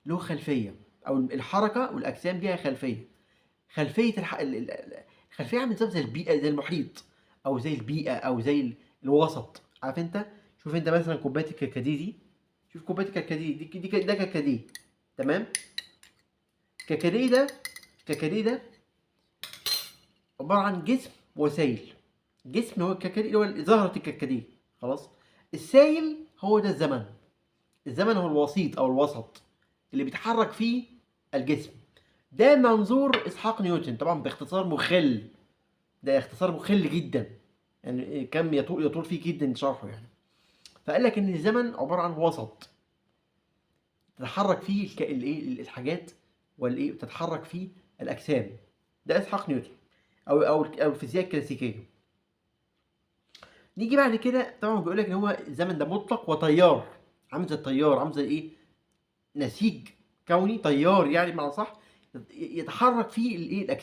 له خلفيه، او الحركه والاجسام ليها خلفيه. خلفيه الخلفيه عامله زي البيئه، زي المحيط، او زي البيئه، او زي الوسط. عارف انت؟ شوف انت مثلا كوبايه الكركديه دي، شوف كوبايه الكركديه ده كركديه. تمام. الكركديه ده، الكركديه ده عباره عن جسم وسائل. جسم هو الكركديه، اللي هو زهره الكركديه. خلاص. السائل هو ده الزمن. الزمن هو الوسيط او الوسط اللي بيتحرك فيه الجسم. ده منظور اسحاق نيوتن، طبعا باختصار مخل. ده اختصار مخل جدا، يعني كم يطول فيه جدا شرحه يعني. فقال لك ان الزمن عباره عن وسط تتحرك فيه الحاجات، والايه تتحرك فيه الاجسام. ده اسحاق نيوتن، او الفيزياء الكلاسيكيه. نيجي بعد كده، طبعا بيقول لك ان هو الزمن ده مطلق وتيار. عامل زي التيار، عامل زي ايه؟ نسيج كوني، تيار يعني بمعنى صح، يتحرك فيه الاجسام.